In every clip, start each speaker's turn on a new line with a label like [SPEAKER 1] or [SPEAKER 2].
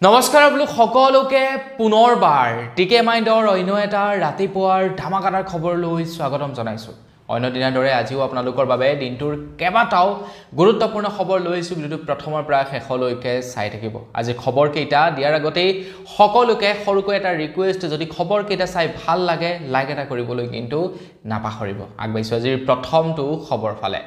[SPEAKER 1] নমস্কাৰ আপোনালোক সকলোকে পুনৰবাৰ টিকে মাইণ্ডৰ অন্য এটা ৰাতিপুৱাৰ ধামাকাদাৰ খবৰলৈ স্বাগতম জনাইছো অন্য দিনৰ দৰে আজিও আপোনালোকৰ বাবে দিনটোৰ কেবাটাও গুৰুত্বপূৰ্ণ খবৰ লৈছো ভিডিওটো প্ৰথমৰ পৰা শেষলৈকে চাই থাকিব আজি খবৰ কেইটা দিয়াৰ আগতে সকলোকে সৰুকৈ এটা ৰিকুৱেষ্ট যদি খবৰ কেইটা চাই ভাল লাগে লাইক এটা কৰিবলৈ কিন্তু নাপাহৰিব আগবাইছো আজিৰ প্ৰথমটো খবৰ ফালে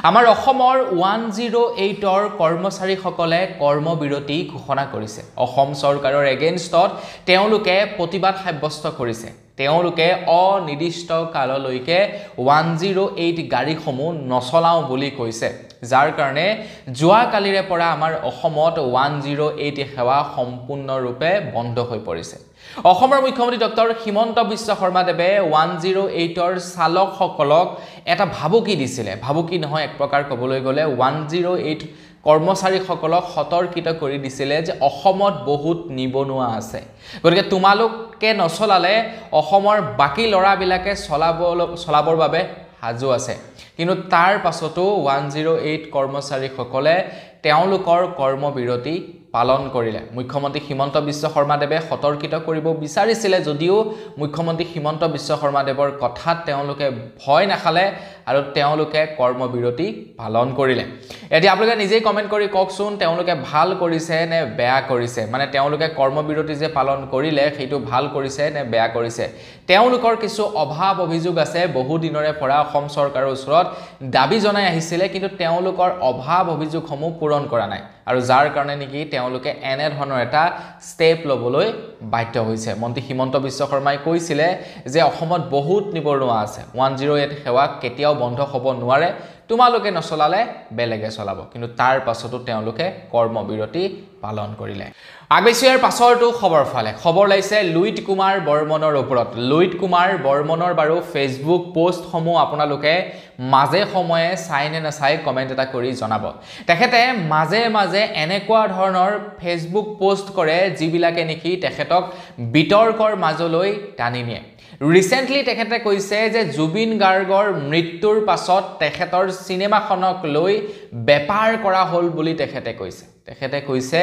[SPEAKER 1] আমাৰ অসমৰ 108 ৰ কৰ্মচাৰীসকলে কৰ্মবিৰতি ঘোষণা কৰিছে অসম চৰকাৰৰ এগেইনষ্টত তেওঁলোকে প্ৰতিবাদ সাব্যস্ত কৰিছে তেওঁলোকে অনিৰ্দিষ্ট কাললৈকে 108 গাড়ীসমূহ নচলাও বুলি কৈছে যাৰ কাৰণে যোৱা কালিৰে পৰা আমাৰ অসমত 108 সেৱা সম্পূৰ্ণৰূপে বন্ধ হৈ পৰিছে অসমৰ মুখ্যমন্ত্ৰী ডক্টৰ হিমন্ত বিশ্ব শৰ্মা দেৱে 108 ৰ চালকসকলক এটা ভাবুকি দিছিলে ভাবুকি নহয় এক প্ৰকাৰ ক'বলৈ গ'লে 108 কৰ্মচাৰীসকলক সতৰ্কিত কৰি দিছিলে যে অসমত বহুত নিবনুৱা আছে গতিকে তোমালোকে নচলালে অসমৰ বাকি লৰাবিলাকে চলাবৰ বাবে হাজু আছে কিন্তু তাৰ পাছতো 108 কৰ্মচাৰীসকলে তেওঁলোকৰ কৰ্মবিৰতি পালন কৰিলে মুখ্যমন্ত্ৰী হিমন্ত বিশ্ব শৰ্মা দেৱে সতৰ্কিত কৰিব বিচাৰিছিলে যদিও মুখ্যমন্ত্ৰী হিমন্ত বিশ্ব শৰ্মা দেৱৰ কথাত তেওঁলোকে ভয় নাখালে আৰু তেওঁলোকে কৰ্মবিৰতি পালন কৰিলে এতিয়া আপোনালোকে নিজেই কমেন্ট কৰি কওকচোন তেওঁলোকে ভাল কৰিছে নে বেয়া কৰিছে মানে তেওঁলোকে কৰ্মবিৰতি যে পালন কৰিলে সেইটো ভাল কৰিছে নে বেয়া কৰিছে তেওঁলোকৰ কিছু অভাৱ অভিযোগ আছে বহু দিনৰে পৰা অসম চৰকাৰৰ ওচৰত দাবী জনাই আহিছিলে কিন্তু তেওঁলোকৰ অভাৱ অভিযোগসমূহ পূৰণ কৰা নাই আৰু যাৰ কাৰণে নেকি তেওঁলোকে এনে ধৰণৰ এটা ষ্টেপ লবলৈ বাধ্য হৈছে মন্ত্ৰী হিমন্ত বিশ্ব শৰ্মাই কৈছিলে যে অসমত বহুত নিবনুৱা আছে 108 সেৱা কেতিয়াও বন্ধ হ'ব নোৱাৰে তোমালোকে নচলালে বেলেগে চলাব কিন্তু তাৰ পাছতো তেওঁলোকে কৰ্মবিৰতি পালন কৰিলে আগবেছিয়াৰ পাছৰটো খবৰ ফালে খবৰ লাইছে লুইট কুমাৰ বৰ্মনৰ ওপৰত লুইট কুমাৰ বৰ্মনৰ বাৰু ফেসবুক পোষ্ট সমূহ আপোনালোকে মাজে সময়ে চাই নে নাচাই কমেন্ট এটা কৰি জনাব তেখেতে মাজে মাজে এনেকুৱা ধৰণৰ ফেসবুক পোষ্ট কৰে যিবিলাকে নেকি তেখেতক বিতৰ্কৰ মাজলৈ টানি নিয়ে ৰিসেন্টলি তেখেতে কৈছে যে জুবিন গাৰ্গৰ মৃত্যুৰ পাছত তেখেতৰ সিনেমাখনক লৈ বেপাৰ কৰা হল বুলি তেখেতে কৈছে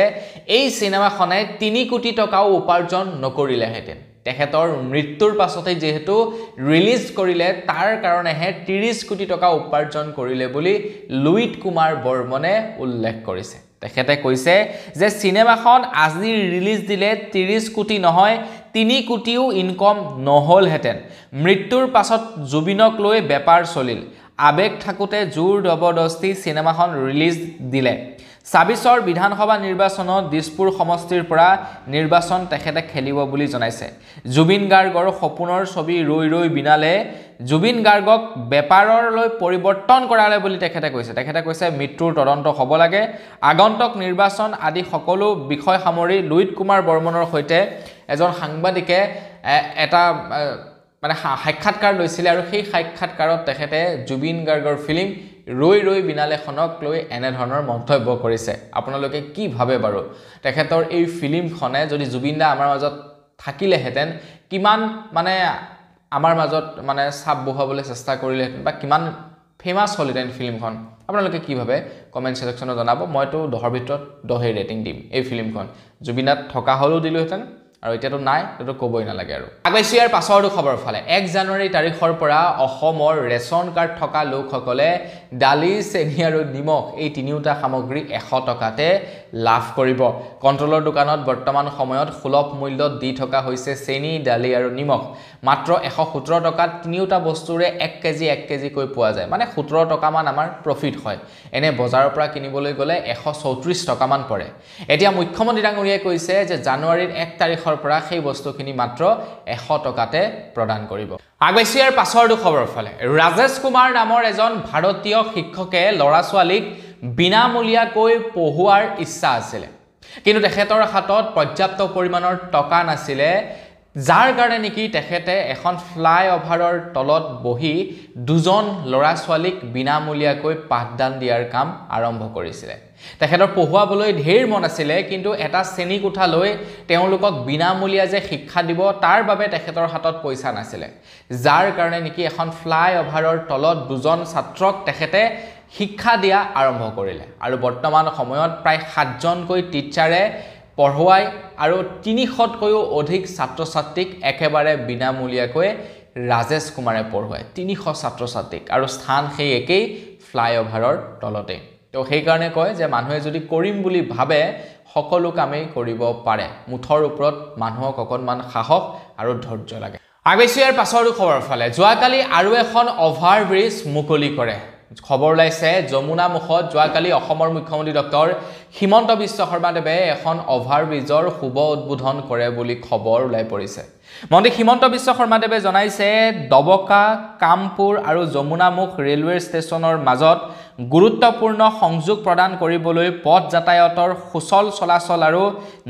[SPEAKER 1] এই সিনেমাখনে 3 কোটি টকাও উপাৰ্জন নকৰিলেহেঁতেন তেখেতৰ মৃত্যুৰ পাছতে যেহেতু ৰিলিজ কৰিলে তাৰ কাৰণেহে 30 কোটি টকা উপাৰ্জন কৰিলে বুলি লুইট কুমাৰ বৰ্মনে উল্লেখ কৰিছে তেখেতে কৈছে যে সিনেমাখন আজি ৰিলিজ দিলে 30 কোটি নহয় 3 কোটিও ইনকম নহলহেঁতেন মৃত্যুৰ পাছত জুবিনক লৈ বেপাৰ চলিল আবেগ থাকোতে জোৰ জবৰদস্তি সিনেমাখন ৰিলিজ দিলে ২৬ৰ বিধানসভা নিৰ্বাচনত দিছপুৰ সমষ্টিৰ পৰা নিৰ্বাচন তেখেতে খেলিব বুলি জনাইছে জুবিন গাৰ্গৰ সপোনৰ ছবি ৰৈ ৰৈ বিনালে জুবিন গাৰ্গক বেপাৰৰলৈ পৰিৱৰ্তন কৰালে বুলি তেখেতে কৈছে মৃত্যুৰ তদন্ত হ'ব লাগে আগন্তুক নিৰ্বাচন আদি সকলো বিষয় সামৰি লুইট কুমাৰ বৰ্মনৰ সৈতে এজন সাংবাদিকে এটা মানে সাক্ষাৎকাৰ লৈছিল আৰু সেই সাক্ষাৎকাৰত তেখেতে জুবিন গাৰ্গৰ ফিল্ম ৰৈ ৰৈ বিনালেখনক লৈ এনে ধৰণৰ মন্তব্য কৰিছে আপোনালোকে কি ভাবে বাৰু তেখেতৰ এই ফিল্মখনে যদি জুবিনদা আমাৰ মাজত থাকিলেহেঁতেন কিমান মানে আমাৰ মাজত মানে ছাপ বহুৱাবলৈ চেষ্টা কৰিলেহেঁতেন বা কিমান ফেমাছ হলহেঁতেন ফিল্মখন আপোনালোকে কি ভাবে কমেন্ট সেকশনত জনাব মইতো 10ৰ ভিতৰত 10 ৰেটিং দিম এই ফিল্মখন জুবিনাত থকা হলো দিলোহেঁতেন আৰু এতিয়াতো নাই এটো কবই না লাগে আৰু আগবেছিয়াৰ পাছৰটো খবৰ ফালে 1 জানুৱাৰী তাৰিখৰ পৰা অসমৰ ৰেচন কাৰ্ড থকা লোকসকলে দালি চেনি আৰু নিমখ এই তিনিওটা সামগ্ৰী 100 টকাতে লাভ কৰিব কন্ট্ৰলৰ দোকানত বৰ্তমান সময়ত সুলভ মূল্যত দি থকা হৈছে চেনি দালি আৰু নিমখ মাত্ৰ 117 টকাত তিনিওটা বস্তুৰে 1 কেজি কৈ পোৱা যায় মানে 17 টকা মান আমাৰ প্ৰফিট হয় এনে বজাৰৰ পৰা কিনিবলৈ গলে 134 টকা মান পৰে এতিয়া মুখ্যমন্ত্ৰী ডাঙৰীয়াই কৈছে যে জানুৱাৰীৰ 1 তাৰিখৰ পৰা সেই বস্তুখিনি মাত্ৰ 100 টকাতে প্ৰদান কৰিব আগবেছিয়াৰ পাছৰটো খবৰ ফালে ৰাজেশ কুমাৰ নামৰ এজন ভাৰতীয় শিক্ষকে লৰা ছোৱালীক বিনামূলীয়াকৈ পঢ়ুৱাৰ ইচ্ছা আছিল কিন্তু তেখেতৰ হাতত পৰ্যাপ্ত পৰিমাণৰ টকা নাছিল যাৰ কাৰণে নেকি তেখেতে এখন ফ্লাইঅভাৰৰ তলত বহি দুজন লৰা ছোৱালীক বিনামূলীয়াকৈ পাঠদান দিয়াৰ কাম আৰম্ভ কৰিছিল তেখেতৰ পঢ়ুৱাবলৈ ঢেৰ মন আছিল কিন্তু এটা শ্ৰেণী কোঠা লৈ তেওঁলোকক বিনামূলীয়া যে শিক্ষা দিব তাৰ বাবে তেখেতৰ হাতত পইচা নাছিল যাৰ কাৰণে নেকি এখন ফ্লাইঅভাৰৰ তলত দুজন ছাত্ৰক তেখেতে শিক্ষা দিয়া আৰম্ভ কৰিলে আৰু বৰ্তমান সময়ত প্ৰায় 7জনকৈ টিচাৰে পঢ়ুৱাই আৰু ৩০০তকৈও অধিক ছাত্ৰ ছাত্ৰীক একেবাৰে বিনামূলীয়াকৈ ৰাজেশ কুমাৰে পঢ়ুৱায় ৩০০ ছাত্ৰ ছাত্ৰীক আৰু স্থান সেই একেই ফ্লাইঅভাৰৰ তলতে তো সেইকাৰণে কয় যে মানুহে যদি কৰিম বুলি ভাবে সকলো কামেই কৰিব পাৰে মুঠৰ ওপৰত মানুহক অকণমান সাহস আৰু ধৈৰ্য লাগে আগৈছো ইয়াৰ পাছৰো খবৰ ফালে যোৱাকালি আৰু এখন অভাৰব্ৰিজ মুকলি কৰে খবৰ ওলাইছে যমুনা মুখত যোৱাকালি অসমৰ মুখ্যমন্ত্ৰী ডক্টৰ হিমন্ত বিশ্ব শৰ্মাদেৱে এখন অভাৰব্ৰিজৰ শুভ উদ্বোধন কৰে বুলি খবৰ ওলাই পৰিছে মন্ত্ৰী হিমন্ত বিশ্ব শৰ্মাদেৱে জনাইছে দবকা কামপুৰ আৰু যমুনামুখ ৰেলৱে ষ্টেচনৰ মাজত গুৰুত্বপূৰ্ণ সংযোগ প্ৰদান কৰিবলৈ পথ যাতায়াতৰ সুচল চলাচল আৰু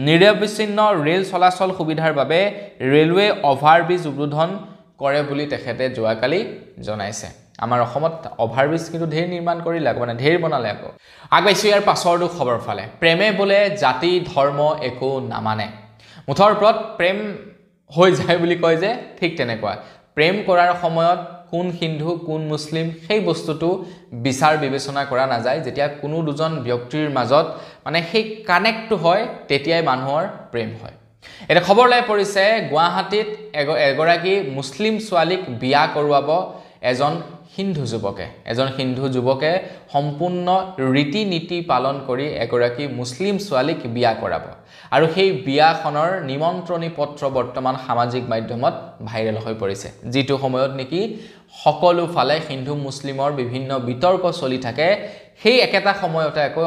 [SPEAKER 1] নিৰবিচ্ছিন্ন ৰেল চলাচল সুবিধাৰ বাবে ৰেলৱে অভাৰব্ৰিজ উদ্বোধন কৰে বুলি তেখেতে যোৱাকালি জনাইছে আমাৰ অসমত অভাৰব্ৰিজ কিন্তু ঢেৰ নিৰ্মাণ কৰিলে মানে ঢেৰ বনালে আকৌ আগবাইছো ইয়াৰ পাছৰটো খবৰ ফালে প্ৰেমে বোলে জাতি ধৰ্ম একো নামানে মুঠৰ ওপৰত প্ৰেম হৈ যায় বুলি কয় যে ঠিক তেনেকুৱা প্ৰেম কৰাৰ সময়ত কোন হিন্দু কোন মুছলিম সেই বস্তুটো বিচাৰ বিবেচনা কৰা নাযায় যেতিয়া কোনো দুজন ব্যক্তিৰ মাজত মানে সেই কানেক্টটো হয় তেতিয়াই মানুহৰ প্ৰেম হয় এটা খবৰ লাই পৰিছে গুৱাহাটীত এগৰাকী মুছলিম ছোৱালীক বিয়া কৰোৱাব এজন হিন্দু যুৱকে সম্পূৰ্ণ ৰীতি নীতি পালন কৰি এগৰাকী মুছলিম ছোৱালীক বিয়া কৰাব আৰু সেই বিয়াখনৰ নিমন্ত্ৰণী পত্ৰ বৰ্তমান সামাজিক মাধ্যমত ভাইৰেল হৈ পৰিছে যিটো সময়ত নেকি সকলো ফালে হিন্দু মুছলিমৰ বিভিন্ন বিতৰ্ক চলি থাকে সেই একেটা সময়তে আকৌ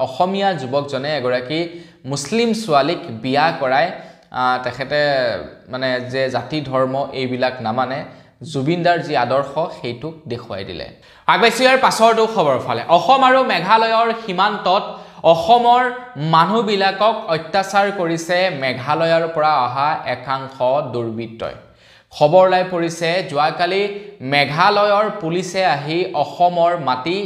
[SPEAKER 1] অসমীয়া যুৱকজনে এগৰাকী মুছলিম ছোৱালীক বিয়া কৰাই তেখেতে মানে যে জাতি ধৰ্ম এইবিলাক নামানে জুবিনদাৰ যি আদৰ্শ সেইটোক দেখুৱাই দিলে আগবাইছো ইয়াৰ পাছৰটো খবৰ ফালে অসম আৰু মেঘালয়ৰ সীমান্তত অসমৰ মানুহবিলাকক অত্যাচাৰ কৰিছে মেঘালয়ৰ পৰা অহা একাংশ দুৰ্বৃত্তই খবৰ লাই পৰিছে যোৱাকালি মেঘালয়ৰ পুলিচে আহি অসমৰ মাটি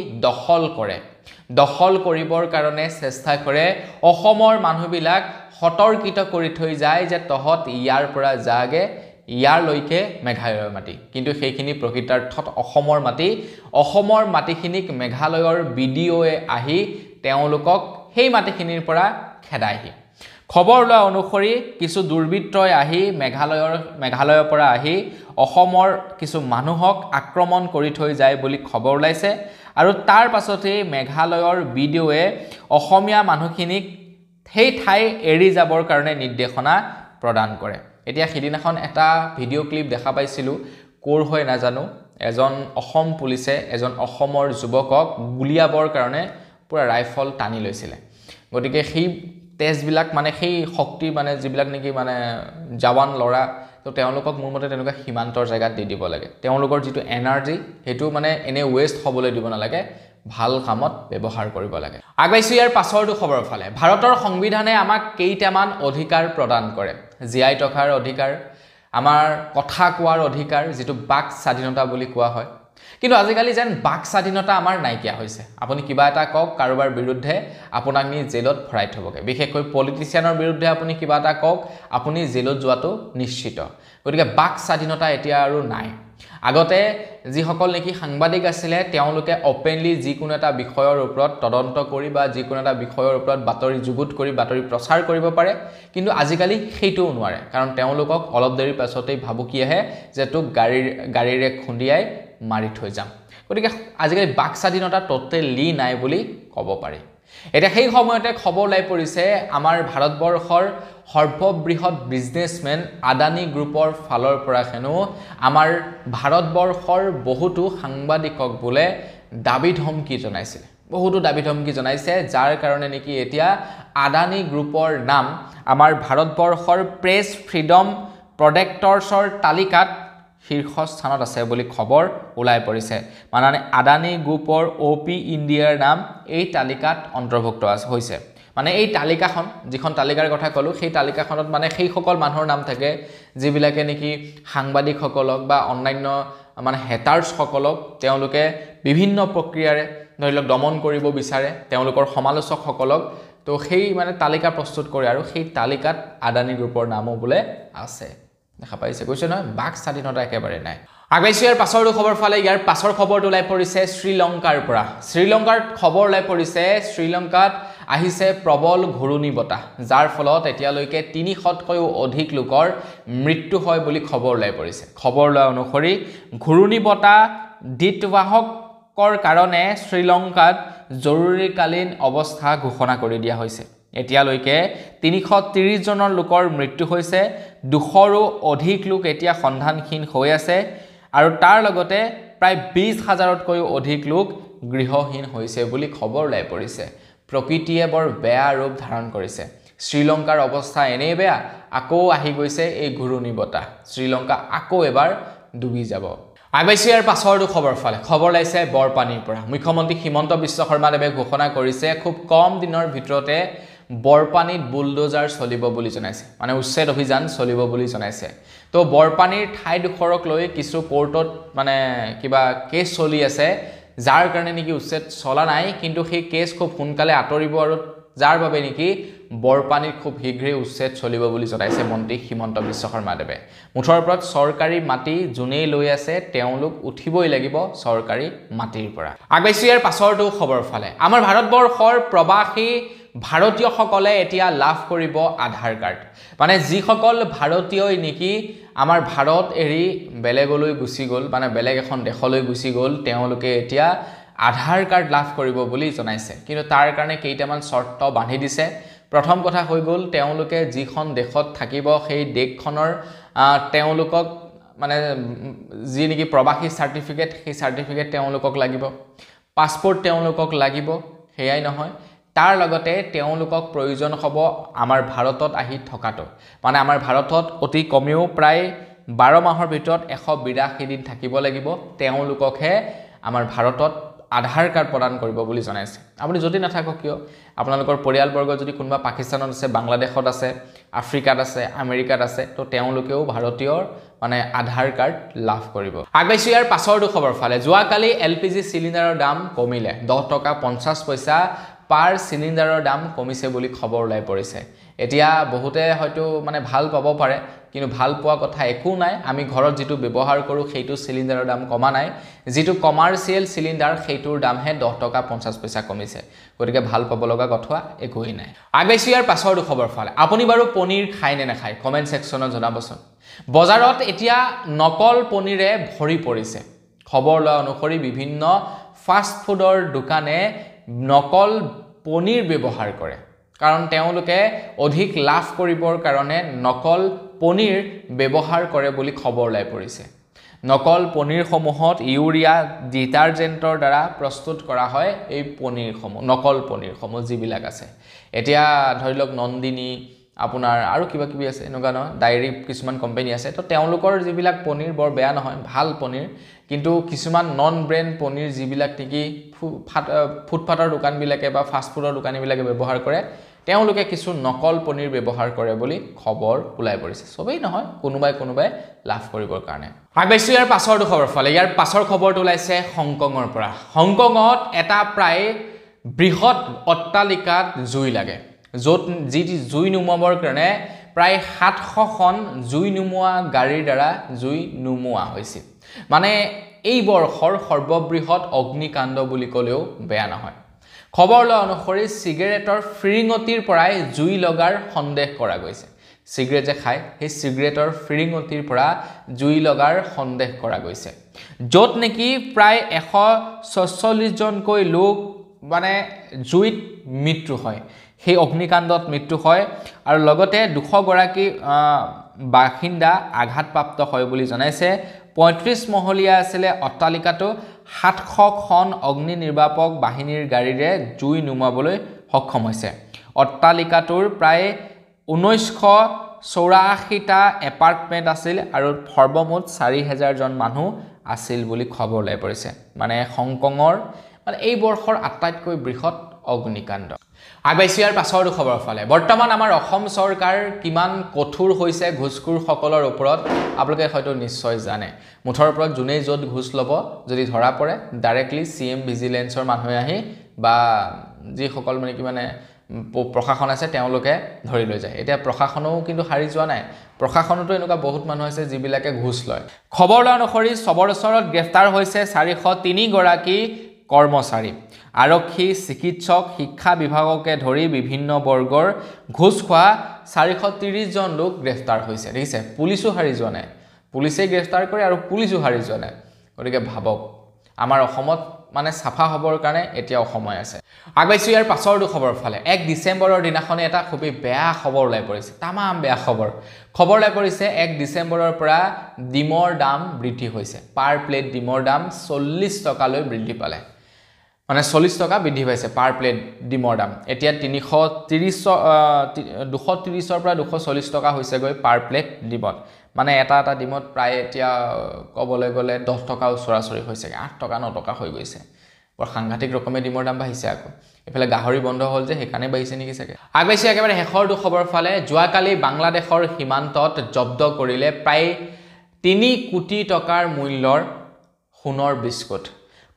[SPEAKER 1] দখল কৰিবৰ কাৰণে চেষ্টা কৰে অসমৰ মানুহবিলাক সতৰ্কিত কৰি থৈ যায় যে তহত ইয়াৰ পৰা যাগে ইয়াৰলৈকে মেঘালয়ৰ মাটি কিন্তু সেইখিনি প্ৰকৃতাৰ্থত অসমৰ মাটিখিনিক মেঘালয়ৰ বিডিঅ'য়ে আহি তেওঁলোকক সেই মাটিখিনিৰ পৰা খেদাইহি খবৰ লোৱা অনুসৰি কিছু দুৰ্বৃত্তই আহি মেঘালয়ৰ পৰা আহি অসমৰ কিছু মানুহক আক্ৰমণ কৰি থৈ যায় বুলি খবৰ ওলাইছে আৰু তাৰ পাছতে মেঘালয়ৰ বিডিঅ'য়ে অসমীয়া মানুহখিনিক সেই ঠাই এৰি যাবৰ কাৰণে নিৰ্দেশনা প্ৰদান কৰে এতিয়া সিদিনাখন এটা ভিডিঅ' ক্লিপ দেখা পাইছিলোঁ কোৰ হৈ নাজানো এজন অসম পুলিচে এজন অসমৰ যুৱকক গুলিয়াবৰ কাৰণে পুৰা ৰাইফল টানি লৈছিলে গতিকে সেই তেজবিলাক মানে সেই শক্তি মানে যিবিলাক নেকি মানে জৱান লৰা তো তেওঁলোকক মোৰ মতে তেনেকুৱা সীমান্তৰ জায়গাত দি দিব লাগে তেওঁলোকৰ যিটো এনাৰ্জি হেতু মানে এনে ওয়েষ্ট হ'বলৈ দিব নালাগে ভাল কামত ব্যৱহাৰ কৰিব লাগে আগবাইছো ইয়াৰ পাছৰটো খবৰ ফালে ভাৰতৰ সংবিধানে আমাক কেইটামান অধিকাৰ প্ৰদান কৰে জীয়াই থকাৰ অধিকাৰ আমাৰ কথা কোৱাৰ অধিকাৰ যেটো বাক স্বাধীনতা বুলি কোৱা হয় কিন্তু আজিকালি যেন বাক স্বাধীনতা আমাৰ নাইকিয়া হৈছে আপুনি কিবা এটা কক কাৰোবাৰ বিৰুদ্ধে আপোনাক নি জেলত ভৰাই থবগে বিশেষকৈ পলিটিচিয়ানৰ বিৰুদ্ধে আপুনি কিবা এটা কক আপুনি জেলত যোৱাটো নিশ্চিত গতিকে বাক স্বাধীনতা এতিয়া আৰু নাই আগতে যিসকল নেকি সাংবাদিক আছিল তেওঁলোকে ওপেনলি যিকোনো এটা বিষয়ৰ ওপৰত তদন্ত কৰি বা যিকোনো এটা বিষয়ৰ ওপৰত বাতৰি যুগুত কৰি বাতৰি প্ৰচাৰ কৰিব পাৰে কিন্তু আজিকালি সেইটো নোৱাৰে কাৰণ তেওঁলোকক অলপ দেৰি পাছতেই ভাবুকি আহে যে তোক গাড়ীৰে খুন্দিয়াই মাৰি থৈ যাম গতিকে আজিকালি বাক স্বাধীনতা টোটেলি নাই বুলি ক'ব পাৰি এটা সেই সময়তে খবৰ লাই পৰিছে আমাৰ ভাৰতবৰ্ষৰ সৰ্ববৃহৎ বিজনেছমেন আদানী গ্ৰুপৰ ফালৰ পৰা হেনো আমাৰ ভাৰতবৰ্ষৰ বহুতো সাংবাদিকক বোলে দাবী ধমকি জনাইছে যাৰ কাৰণে নেকি এতিয়া আদানী গ্ৰুপৰ নাম আমাৰ ভাৰতবৰ্ষৰ প্ৰেছ ফ্ৰীডম প্ৰটেক্টৰ্ছৰ তালিকাত শীৰ্ষস্থানত আছে বুলি খবৰ ওলাই পৰিছে মানে আদানী গ্ৰুপৰ ওপি ইণ্ডিয়াৰ নাম এই তালিকাত অন্তৰ্ভুক্ত হৈছে মানে এই তালিকাখন যিখন তালিকাৰ কথা কলো সেই তালিকাখনত মানে সেই সকল মানুহৰ নাম থাকে যিবিলাকে নেকি সাংবাদিকসকলক বা অন্যান্য মানে হেটাৰ্ছ সকলক তেওঁলোকে বিভিন্ন প্ৰক্ৰিয়াৰে ধৰিলক দমন কৰিব বিচাৰে তেওঁলোকৰ সমালোচক সকলক তো সেই মানে তালিকা প্ৰস্তুত কৰে আৰু সেই তালিকাত আদানী গ্ৰুপৰ নামও বোলে আছে দেখা পাইছে কৈছে নহয় বাক স্বাধীনতা একেবাৰে নাই আগবাইছো ইয়াৰ পাছৰটো খবৰ ফালে ইয়াৰ পাছৰ খবৰটো লাই পৰিছে শ্ৰীলংকাৰ পৰা শ্ৰীলংকাৰ খবৰ লাই পৰিছে শ্ৰীলংকাত আহিছে প্ৰবল ঘূৰ্ণী বতাহ, যাৰ ফলত এতিয়ালৈকে ৩০০তকৈও অধিক লোকৰ মৃত্যু হয় বুলি খবৰ ওলাই পৰিছে। খবৰ লোৱা অনুসৰি ঘূৰ্ণী বতাহ দিতৱাহকৰ কাৰণে শ্ৰীলংকাত জৰুৰীকালীন অৱস্থা ঘোষণা কৰি দিয়া হৈছে। এতিয়ালৈকে ৩৩০ জনৰ লোকৰ মৃত্যু হৈছে, ২০০ৰো অধিক লোক এতিয়া সন্ধানহীন হৈ আছে আৰু তাৰ লগতে প্ৰায় ২০,০০০তকৈও অধিক লোক গৃহহীন হৈছে বুলি খবৰ ওলাই পৰিছে। প্ৰকৃতিয়ে বৰ বেয়া ৰূপ ধাৰণ কৰিছে। শ্ৰীলংকাৰ অৱস্থা এনেই বেয়া, আকৌ আহি গৈছে এই ঘূৰ্ণী বতাহ। শ্ৰীলংকা আকৌ এবাৰ ডুবি যাব। আগবাইছো ইয়াৰ পাছৰটো খবৰ ফালে। খবৰ লাগিছে বৰপানীৰ পৰা। মুখ্যমন্ত্ৰী হিমন্ত বিশ্ব শৰ্মাদেৱে ঘোষণা কৰিছে খুব কম দিনৰ ভিতৰতে বৰপানীত বুলডোজাৰ চলিব বুলি জনাইছে, মানে উচ্ছেদ অভিযান চলিব বুলি জনাইছে। তো বৰপানীৰ ঠাইডোখৰক লৈ কিছু কোৰ্টত মানে কিবা কেছ চলি আছে, যাৰ কাৰণে নেকি উচ্ছেদ চলা নাই, কিন্তু সেই কেছ খুব সোনকালে আঁতৰিব আৰু যাৰ বাবে নেকি বৰপানীত খুব শীঘ্ৰেই উচ্ছেদ চলিব বুলি জনাইছে মন্ত্ৰী হিমন্ত বিশ্ব শৰ্মাদেৱে। মুঠৰ ওপৰত চৰকাৰী মাটি যোনেই লৈ আছে তেওঁলোক উঠিবই লাগিব চৰকাৰী মাটিৰ পৰা। আগবাইছো ইয়াৰ পাছৰটো খবৰ ফালে। আমাৰ ভাৰতবৰ্ষৰ প্ৰবাসী ভাৰতীয়সকলে এতিয়া লাভ কৰিব আধাৰ কাৰ্ড। মানে যিসকল ভাৰতীয়ই নেকি আমাৰ ভাৰত এৰি বেলেগলৈ গুচি গ'ল, মানে বেলেগ এখন দেশলৈ গুচি গ'ল, তেওঁলোকে এতিয়া আধাৰ কাৰ্ড লাভ কৰিব বুলি জনাইছে। কিন্তু তাৰ কাৰণে কেইটামান চৰ্ত বান্ধি দিছে। প্ৰথম কথা হৈ গ'ল, তেওঁলোকে যিখন দেশত থাকিব সেই দেশখনৰ তেওঁলোকক মানে যি নেকি প্ৰবাসী চাৰ্টিফিকেট, সেই চাৰ্টিফিকেট তেওঁলোকক লাগিব। পাছপোৰ্ট তেওঁলোকক লাগিব। সেয়াই নহয়, তাৰ লগতে তেওঁলোকক প্ৰয়োজন হ'ব আমাৰ ভাৰতত আহি থকাটো। মানে আমাৰ ভাৰতত অতি কমেও প্ৰায় 12 মাহৰ ভিতৰত 182 দিন থাকিব লাগিব। তেওঁলোককহে আমাৰ ভাৰতত আধাৰ কাৰ্ড প্ৰদান কৰিব বুলি জনাইছে। আপুনি যদি নাথাকক কিয়, আপোনালোকৰ পৰিয়ালবৰ্গ যদি কোনোবা পাকিস্তানত আছে, বাংলাদেশত আছে, আফ্ৰিকাত আছে, আমেৰিকাত আছে, তো তেওঁলোকেও ভাৰতীয়ৰ মানে আধাৰ কাৰ্ড লাভ কৰিব। আগবাইছো ইয়াৰ পাছৰটো খবৰ ফালে। যোৱাকালি LPG চিলিণ্ডাৰৰ দাম কমিলে। 10 টকা 50 পইচা পাৰ চিলিণ্ডাৰৰ দাম কমিছে বুলি খবৰ ওলাই পৰিছে। এতিয়া বহুতে হয়তো মানে ভাল পাব পাৰে, কিন্তু ভাল পোৱা কথা একো নাই। আমি ঘৰত যিটো ব্যৱহাৰ কৰোঁ সেইটো চিলিণ্ডাৰৰ দাম কমা নাই। যিটো কমাৰ্চিয়েল চিলিণ্ডাৰ সেইটোৰ দামহে 10 টকা 50 পইচা কমিছে। গতিকে ভাল পাব লগা কথা একোৱেই নাই। আগবাইছো ইয়াৰ পাছৰটো খবৰ ফালে। আপুনি বাৰু পনীৰ খায় নে নাখায় কমেণ্ট ছেকশ্যনত জনাবচোন। বজাৰত এতিয়া নকল পনীৰে ভৰি পৰিছে। খবৰ লোৱা অনুসৰি বিভিন্ন ফাষ্ট ফুডৰ দোকানে নকল পনীৰ ব্যৱহাৰ কৰে, কাৰণ তেওঁলোকে অধিক লাভ কৰিবৰ কাৰণে নকল পনীৰ ব্যৱহাৰ কৰে বুলি খবৰ ওলাই পৰিছে। নকল পনীৰসমূহত ইউৰিয়া ডিটাৰজেণ্টৰ দ্বাৰা প্ৰস্তুত কৰা হয় এই পনীৰসমূহ, নকল পনীৰসমূহ যিবিলাক আছে। এতিয়া ধৰি লওক নন্দিনী, আপোনাৰ আৰু কিবা কিবি আছে এনেকুৱা নহয়, ডায়েৰী কিছুমান কোম্পানী আছে, তো তেওঁলোকৰ যিবিলাক পনীৰ বৰ বেয়া নহয়, ভাল পনীৰ। কিন্তু কিছুমান নন ব্ৰেণ্ড পনীৰ যিবিলাক নেকি ফুটপাথৰ দোকানবিলাকে বা ফাষ্টফুডৰ দোকানীবিলাকে ব্যৱহাৰ কৰে, তেওঁলোকে কিছু নকল পনীৰ ব্যৱহাৰ কৰে বুলি খবৰ ওলাই পৰিছে। সবেই নহয়, কোনোবাই লাভ কৰিবৰ কাৰণে। আগবাইছো ইয়াৰ পাছৰটো খবৰ ফালে। ইয়াৰ পাছৰ খবৰটো ওলাইছে হংকঙৰ পৰা। হংকঙত এটা প্ৰায় বৃহৎ অট্টালিকাত জুই লাগে, য'ত যি জুই নুমুৱাবৰ কাৰণে প্ৰায় 700খন জুই নুমুৱা গাড়ীৰ দ্বাৰা জুই নুমুৱা হৈছিল। মানে এই বৰ্ষৰ সৰ্ববৃহৎ অগ্নিকাণ্ড বুলি ক'লেও বেয়া নহয়। খবৰ লোৱা অনুসৰি চিগাৰেটৰ ফিৰিঙতিৰ পৰাই জুই লগাৰ সন্দেহ কৰা গৈছে। চিগাৰেট যে খায়, সেই চিগাৰেটৰ ফিৰিঙতিৰ পৰা জুই লগাৰ সন্দেহ কৰা গৈছে, য'ত নেকি প্ৰায় 146জনকৈ লোক মানে জুইত মৃত্যু হয়, সেই অগ্নিকাণ্ডত মৃত্যু হয়। আৰু লগতে 200গৰাকী বাসিন্দা আঘাতপ্ৰাপ্ত হয় বুলি জনাইছে। 35 মহলীয়া আছিলে অট্টালিকাটো। 700খন অগ্নি নিৰ্বাপক বাহিনীৰ গাড়ীৰে জুই নুমুৱাবলৈ সক্ষম হৈছে। অট্টালিকাটোৰ প্ৰায় 1984টা এপাৰ্টমেণ্ট আছিল আৰু সৰ্বমুঠ 4000জন মানুহ আছিল বুলি খবৰ ওলাই পৰিছে। মানে হংকঙৰ মানে এই বৰ্ষৰ আটাইতকৈ বৃহৎ অগ্নিকাণ্ড। আগবাইছো ইয়াৰ পাছৰটো খবৰ ফালে। বৰ্তমান আমাৰ অসম চৰকাৰ কিমান কঠোৰ হৈছে ঘুষখোৰসকলৰ ওপৰত আপোনালোকে হয়তো নিশ্চয় জানে। মুঠৰ ওপৰত যোনেই য'ত ঘুষ ল'ব যদি ধৰা পৰে, ডাইৰেক্টলি CM ভিজিলেন্সৰ মানুহে আহি বা যিসকল মানে কি মানে প্ৰশাসন আছে তেওঁলোকে ধৰি লৈ যায়। এতিয়া প্ৰশাসনেও কিন্তু হাৰি যোৱা নাই। প্ৰশাসনতো এনেকুৱা বহুত মানুহ আছে যিবিলাকে ঘুষ লয়। খবৰ লোৱা অনুসৰি 7 বছৰত গ্ৰেপ্তাৰ হৈছে 403গৰাকী কৰ্মচাৰী আৰক্ষী, চিকিৎসক, শিক্ষা বিভাগকে ধৰি বিভিন্ন বৰ্গৰ ঘোষ খোৱা 430 জন লোক গ্ৰেফতাৰ হৈছে দেখিছে পুলিচো হাৰি যোৱা নাই পুলিচে গ্ৰেফতাৰ কৰে আৰু পুলিচো হাৰি যোৱা নাই গতিকে ভাবক আমাৰ অসমত মানে সাফা হবৰ কাৰণে এতিয়াও সময় আছে আগবাইছো ইয়াৰ পাছৰ খবৰ ফালে 1 ডিসেম্বৰৰ দিনাখনে এটা খুবই বেয়া খবৰ ওলাই পৰিছে তামাম বেয়া খবৰ ওলাই পৰিছে 1 ডিসেম্বৰৰ পৰা ডিমৰ দাম বৃদ্ধি হৈছে পাৰ প্লেট ডিমৰ দাম 40 টকালৈ বৃদ্ধি পালে মানে 40 টকা বৃদ্ধি পাইছে পাৰ প্লেট ডিমৰ দাম এতিয়া 230 ৰ পৰা 240 টকা হৈছে গৈ পাৰ প্লেট ডিমত মানে এটা ডিমত প্ৰায় এতিয়া কবলৈ গলে 10 টকা ওচৰাচৰি হৈছে 8 টকা 9 টকা হৈ গৈছে বৰ সাংঘাতিক ৰকমে ডিমৰ দাম বাঢ়িছে আকৌ এফালে গাহৰি বন্ধ হ'ল যে হেকানে বাঢ়িছে নেকি চাগে আগবাইছে একেবাৰে হেখৰ খবৰ ফালে যোৱাকালি বাংলাদেশৰ সীমান্তত জব্দ কৰিলে প্ৰায় 3 কোটি টকাৰ মূল্যৰ সোণৰ বিস্কুট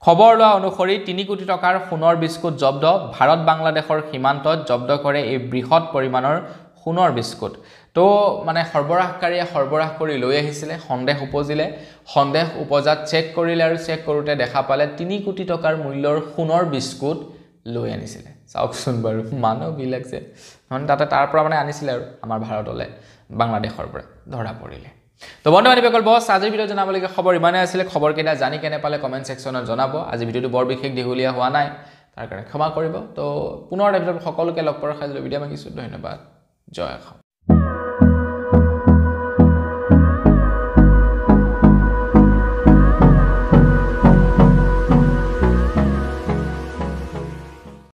[SPEAKER 1] খবৰ লোৱা অনুসৰি 3 কোটি টকাৰ সোণৰ বিস্কুট জব্দ ভাৰত বাংলাদেশৰ সীমান্তত জব্দ কৰে এই বৃহৎ পৰিমাণৰ সোণৰ বিস্কুট তো মানে সৰবৰাহকাৰীয়ে সৰবৰাহ কৰি লৈ আহিছিলে সন্দেহ উপজাত চেক কৰিলে আৰু চেক কৰোতে দেখা পালে 3 কোটি টকাৰ মূল্যৰ সোণৰ বিস্কুট লৈ আনিছিলে চাওকচোন বাৰু মানুহ বিলাক যে মানে তাতে তাৰ পৰা মানে আনিছিলে আৰু আমাৰ ভাৰতলৈ বাংলাদেশৰ পৰা ধৰা পৰিলে তো বন্ধু বান্ধৱীসকল বস আজিৰ ভিডিঅ জনাবলগীয়া খবৰ ইমানে আছিল খবৰ কেইটা জানি কেনে পালে কমেন্ট সেকশনত জনাব আজি ভিডিঅটো বৰ বিশেষ দীঘলীয়া হোৱা নাই তাৰ কাৰণে ক্ষমা কৰিব তো পুনৰ এটা ভিডিঅত সকলোকে লগ পোৱাৰ খাইলৈ বিদায় মাগিছো ধন্যবাদ জয় অসম